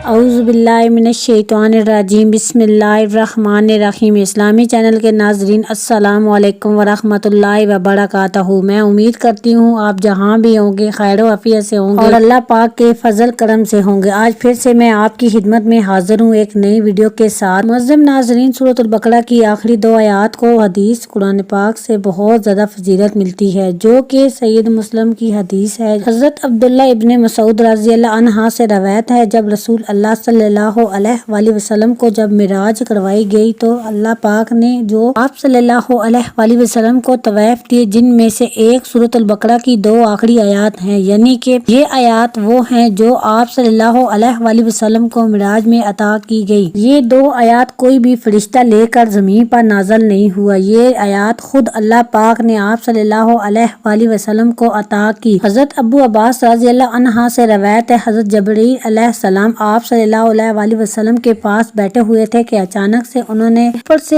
اعوذ باللہ من الشیطان الرجیم بسم اللہ الرحمن الرحیم۔ اسلامی چینل کے ناظرین السلام علیکم ورحمۃ اللہ وبرکاتہ۔ میں امید کرتی ہوں آپ جہاں بھی ہوں گے خیر و عافیت سے ہوں گے اور اللہ پاک کے فضل کرم سے ہوں گے۔ آج پھر سے میں آپ کی خدمت میں حاضر ہوں ایک نئی ویڈیو کے ساتھ۔ معزز ناظرین، سورۃ البقرہ کی آخری 2 آیات کو حدیث قرآن پاک سے بہت زیادہ فضیلت ملتی ہے، جو کہ سید مسلم کی حدیث ہے۔ حضرت عبداللہ ابن مسعود رضی اللہ عنہ سے روایت ہے، جب رسول اللہ صلی اللہ علیہ وآلہ وسلم کو جب معراج کروائی گئی تو اللہ پاک نے جو آپ صلی اللہ علیہ وآلہ وسلم کو طوائف دیے، جن میں سے ایک سورۃ البقرہ کی 2 آخری آیات ہیں، یعنی کہ یہ آیات وہ ہیں جو آپ صلی اللہ علیہ وآلہ وسلم کو معراج میں عطا کی گئی۔ یہ 2 آیات کوئی بھی فرشتہ لے کر زمین پر نازل نہیں ہوا، یہ آیات خود اللہ پاک نے آپ صلی اللہ علیہ وآلہ وسلم کو عطا کی۔ حضرت ابو عباس رضی اللہ عنہ سے روایت ہے، حضرت جبرائیل علیہ السلام آپ صلی اللہ علیہ وآلہ وسلم کے پاس بیٹھے ہوئے تھے کہ اچانک سے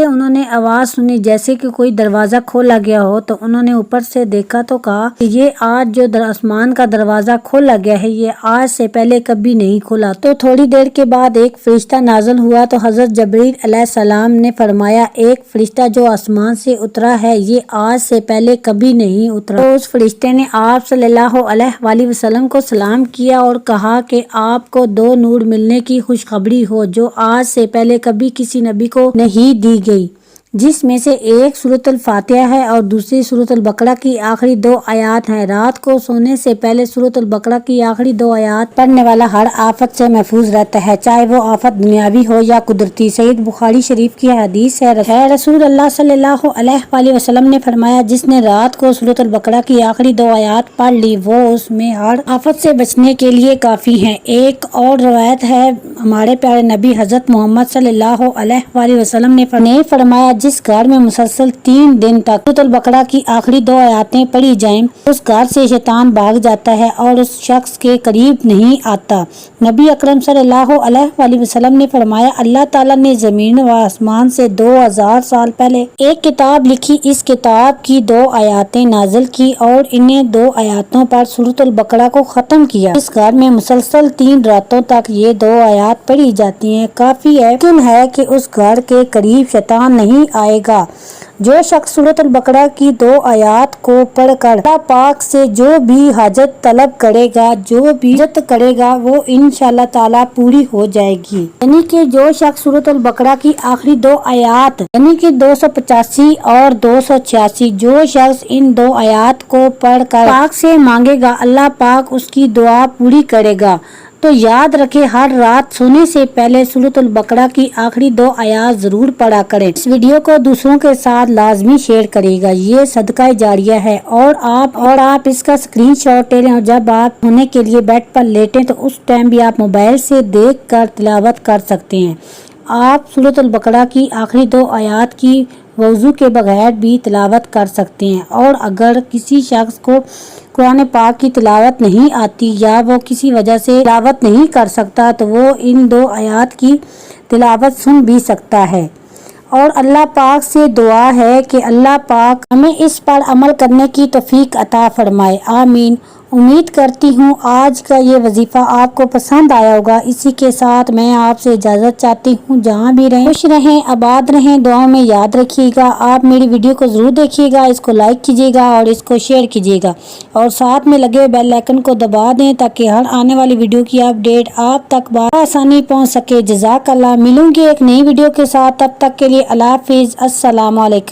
انہوں نے آواز سنی جیسے کہ کوئی دروازہ کھولا گیا ہو، تو انہوں نے اوپر سے دیکھا تو کہا کہ یہ آج جو آسمان کا دروازہ کھولا گیا ہے، یہ آج سے پہلے کبھی نہیں کھولا۔ تو تھوڑی دیر کے بعد ایک فرشتہ نازل ہوا تو حضرت جبرائیل علیہ السلام نے فرمایا، ایک فرشتہ جو آسمان سے اترا ہے یہ آج سے پہلے کبھی نہیں اترا۔ تو اس فرشتے نے آپ صلی اللہ علیہ وآلہ وسلم کو سلام کیا اور کہا کہ آپ کو 2 نور ملنے کی خوشخبری ہو جو آج سے پہلے کبھی کسی نبی کو نہیں دی گئی، جس میں سے ایک سورۃ الفاتحہ ہے اور دوسری سورۃ البقرہ کی آخری 2 آیات ہیں۔ رات کو سونے سے پہلے سورۃ البقرہ کی آخری 2 آیات پڑھنے والا ہر آفت سے محفوظ رہتا ہے، چاہے وہ آفت دنیاوی ہو یا قدرتی۔ صحیح بخاری شریف کی حدیث ہے، رسول اللہ صلی اللہ علیہ وآلہ وسلم نے فرمایا، جس نے رات کو سورۃ البقرہ کی آخری 2 آیات پڑھ لی وہ اس میں ہر آفت سے بچنے کے لیے کافی ہے۔ ایک اور روایت ہے، ہمارے پیارے نبی حضرت محمد صلی اللہ علیہ وآلہ وسلم نے فرمایا، جس گھر میں مسلسل 3 دن تک سورۃ البقرہ کی آخری 2 آیاتیں پڑھی جائیں اس گھر سے شیطان بھاگ جاتا ہے اور اس شخص کے قریب نہیں آتا۔ نبی اکرم صلی اللہ علیہ وآلہ وسلم نے فرمایا، اللہ تعالیٰ نے زمین و آسمان سے 2000 سال پہلے ایک کتاب لکھی، اس کتاب کی 2 آیاتیں نازل کی اور انہیں 2 آیاتوں پر سورۃ البقرہ کو ختم کیا۔ اس گھر میں مسلسل 3 راتوں تک یہ 2 آیات پڑھی جاتی ہیں، کافی یقین ہے کہ اس گھر کے قریب شیطان نہیں آئے گا۔ جو شخص سورۃ البقرہ کی 2 آیات کو پڑھ کر اللہ پاک سے جو بھی حاجت طلب کرے گا، جو بھی عزت کرے گا، وہ انشاءاللہ تعالیٰ پوری ہو جائے گی۔ یعنی کہ جو شخص سورۃ البقرہ کی آخری 2 آیات یعنی کہ 285 اور 286، جو شخص ان 2 آیات کو پڑھ کر پاک سے مانگے گا، اللہ پاک اس کی دعا پوری کرے گا۔ تو یاد رکھے، ہر رات سونے سے پہلے سورۃ البقرہ کی آخری 2 آیات ضرور پڑھا کریں۔ اس ویڈیو کو دوسروں کے ساتھ لازمی شیئر کرے گا، یہ صدقہ جاریہ ہے۔ اور آپ اس کا اسکرین شاٹ لیں اور جب آپ سونے کے لیے بیڈ پر لیٹیں تو اس ٹائم بھی آپ موبائل سے دیکھ کر تلاوت کر سکتے ہیں۔ آپ سورۃ البقرہ کی آخری 2 آیات کی وضو کے بغیر بھی تلاوت کر سکتے ہیں، اور اگر کسی شخص کو قرآن پاک کی تلاوت نہیں آتی یا وہ کسی وجہ سے تلاوت نہیں کر سکتا تو وہ ان 2 آیات کی تلاوت سن بھی سکتا ہے۔ اور اللہ پاک سے دعا ہے کہ اللہ پاک ہمیں اس پر عمل کرنے کی توفیق عطا فرمائے، آمین۔ امید کرتی ہوں آج کا یہ وظیفہ آپ کو پسند آیا ہوگا۔ اسی کے ساتھ میں آپ سے اجازت چاہتی ہوں، جہاں بھی رہیں خوش رہیں، آباد رہیں، دعاؤں میں یاد رکھیے گا۔ آپ میری ویڈیو کو ضرور دیکھیے گا، اس کو لائک کیجیے گا اور اس کو شیئر کیجیے گا، اور ساتھ میں لگے بیل آئیکن کو دبا دیں تاکہ ہر آنے والی ویڈیو کی اپڈیٹ آپ تک بآسانی پہنچ سکے۔ جزاک اللہ۔ ملوں گی ایک نئی ویڈیو کے ساتھ، تب تک کے لیے اللہ حافظ، السلام علیکم۔